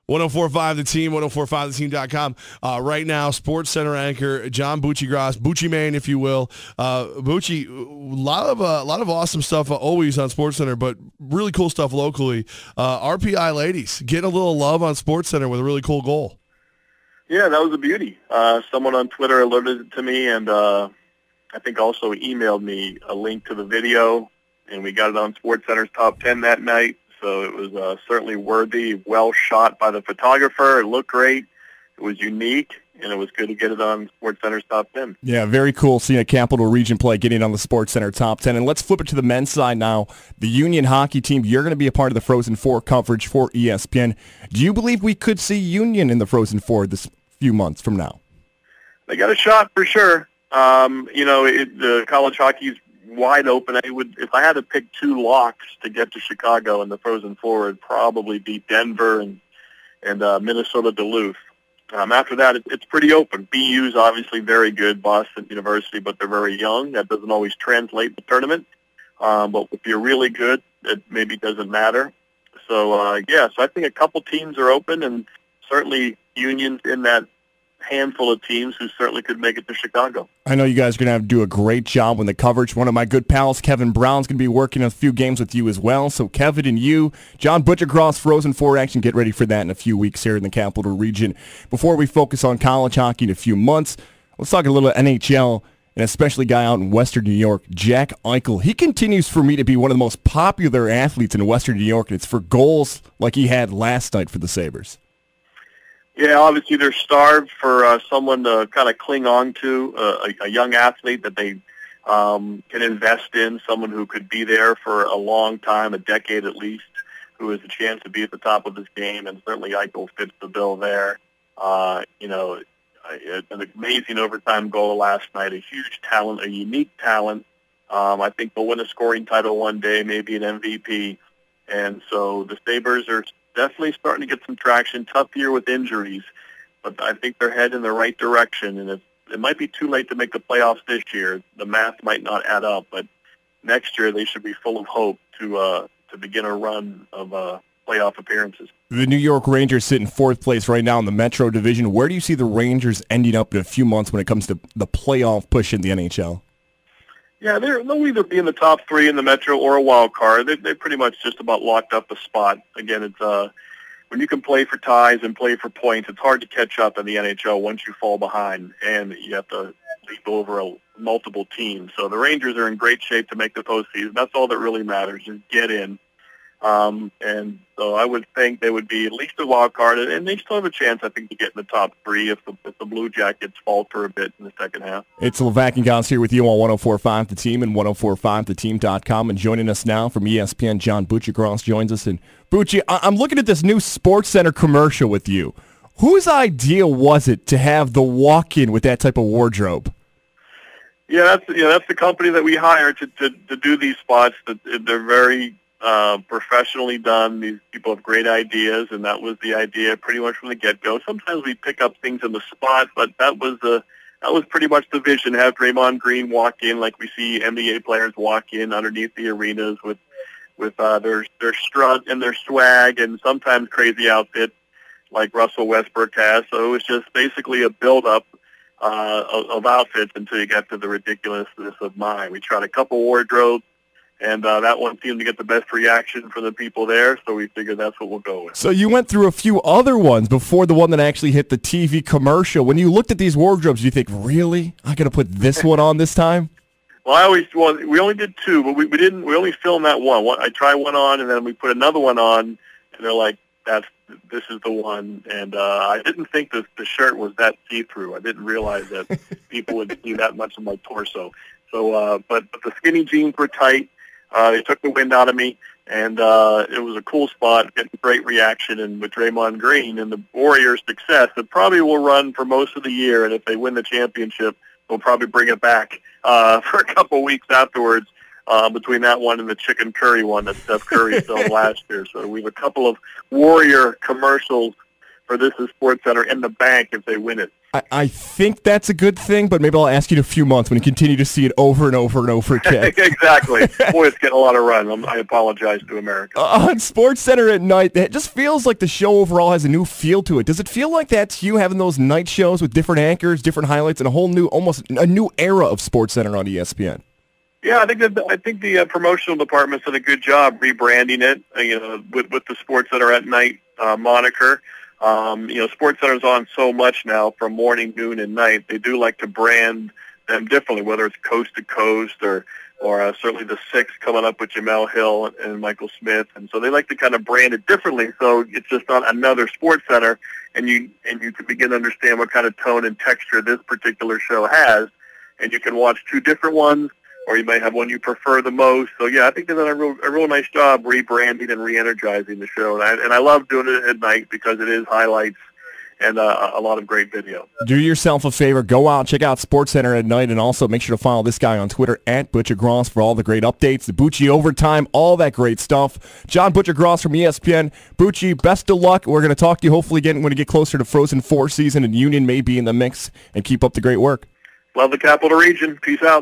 1045 The Team, 1045theteam.com. Right now, Sports Center anchor John Buccigross, Bucci Man, if you will. Bucci, a lot of awesome stuff always on Sports Center, but really cool stuff locally. RPI ladies getting a little love on Sports Center with a really cool goal. Yeah, that was a beauty. Someone on Twitter alerted it to me, and I think also emailed me a link to the video, and we got it on Sports Center's Top 10 that night. So it was certainly worthy, well shot by the photographer. It looked great. It was unique, and it was good to get it on Sports Center's Top 10. Yeah, very cool seeing a Capital Region play getting on the Sports Center Top 10. And let's flip it to the men's side now. The Union hockey team, you're going to be a part of the Frozen Four coverage for ESPN. Do you believe we could see Union in the Frozen Four this few months from now? They got a shot for sure. The college hockey's wide open. If I had to pick two locks to get to Chicago in the Frozen Four, it'd probably be Denver and Minnesota Duluth. After that, it's pretty open. BU's obviously very good, Boston University, but they're very young. That doesn't always translate in the tournament. But if you're really good, it maybe doesn't matter. So, so I think a couple teams are open, and certainly Union's in that handful of teams who certainly could make it to Chicago. I know you guys are going to have to do a great job with the coverage. One of my good pals, Kevin Brown's going to be working a few games with you as well. So Kevin and you, John Buccigross, Frozen Four action, get ready for that in a few weeks here in the Capital Region. Before we focus on college hockey in a few months, let's talk a little NHL, and especially a guy out in Western New York, Jack Eichel. He continues for me to be one of the most popular athletes in Western New York, and it's for goals like he had last night for the Sabres. Yeah, obviously they're starved for someone to kind of cling on to, a young athlete that they can invest in, someone who could be there for a long time, a decade at least, who has a chance to be at the top of his game, and certainly Eichel fits the bill there. An amazing overtime goal last night, a huge talent, a unique talent. I think they'll win a scoring title one day, maybe an MVP. And so the Sabres are definitely starting to get some traction. Tough year with injuries, but I think they're heading in the right direction. And it might be too late to make the playoffs this year. The math might not add up, but next year they should be full of hope to begin a run of playoff appearances. The New York Rangers sit in fourth place right now in the Metro Division. Where do you see the Rangers ending up in a few months when it comes to the playoff push in the NHL? Yeah, they'll either be in the top three in the Metro or a wild card. They pretty much just about locked up a spot. Again, it's when you can play for ties and play for points, it's hard to catch up in the NHL once you fall behind, and you have to leap over multiple teams. So the Rangers are in great shape to make the postseason. That's all that really matters, is get in. And so I would think they would be at least a wild card, and they still have a chance, I think, to get in the top three if the Blue Jackets falter a bit in the second half. It's Levack and Gons here with you on 1045 The Team and 1045theteam.com. And joining us now from ESPN, John Buccigross joins us. And Bucci, I'm looking at this new Sports Center commercial with you. Whose idea was it to have the walk-in with that type of wardrobe? Yeah, that's the company that we hired to do these spots. They're very professionally done. These people have great ideas, and that was the idea pretty much from the get-go. Sometimes we pick up things in the spot, but that was pretty much the vision. Have Draymond Green walk in like we see NBA players walk in underneath the arenas with their strut and their swag, and sometimes crazy outfits like Russell Westbrook has. So it was just basically a build-up of outfits until you got to the ridiculousness of mine. We tried a couple wardrobes, and that one seemed to get the best reaction from the people there, so we figured that's what we'll go with. So you went through a few other ones before the one that actually hit the TV commercial. When you looked at these wardrobes, you think, really? I got to put this one on this time? Well, we only did two, but we only filmed that one. I tried one on, and then we put another one on, and they're like, this is the one. And I didn't think the shirt was that see-through. I didn't realize that people would see that much of my torso. So, but the skinny jeans were tight. They took the wind out of me, and it was a cool spot, getting great reaction. And with Draymond Green and the Warriors' success, it probably will run for most of the year. And if they win the championship, they'll probably bring it back for a couple of weeks afterwards, between that one and the chicken curry one that Steph Curry filmed last year. So we have a couple of Warrior commercials for This Is Sports Center in the bank if they win it. I think that's a good thing, but maybe I'll ask you in a few months when you continue to see it over and over and over again. Exactly. Boy, it's getting a lot of run. I apologize to America. On SportsCenter at night, it just feels like the show overall has a new feel to it. Does it feel like that's you having those night shows with different anchors, different highlights, and a whole new, almost a new era of SportsCenter on ESPN? Yeah, I think the promotional department's done a good job rebranding it. With the SportsCenter at night moniker. SportsCenter's on so much now from morning, noon, and night. They do like to brand them differently, whether it's coast to coast or certainly the Six coming up with Jamel Hill and Michael Smith, and so they like to kind of brand it differently. So it's just not another SportsCenter, and you can begin to understand what kind of tone and texture this particular show has, and you can watch two different ones, or you may have one you prefer the most. So yeah, I think they've done a real nice job rebranding and re-energizing the show, and I love doing it at night because it is highlights and a lot of great video. Do yourself a favor, go out, check out SportsCenter at night, and also make sure to follow this guy on Twitter at Buccigross for all the great updates, the Bucci overtime, all that great stuff. John Buccigross from ESPN. Bucci, best of luck. We're going to talk to you hopefully again when we get closer to Frozen 4 season and Union may be in the mix, and keep up the great work. Love the Capital Region. Peace out.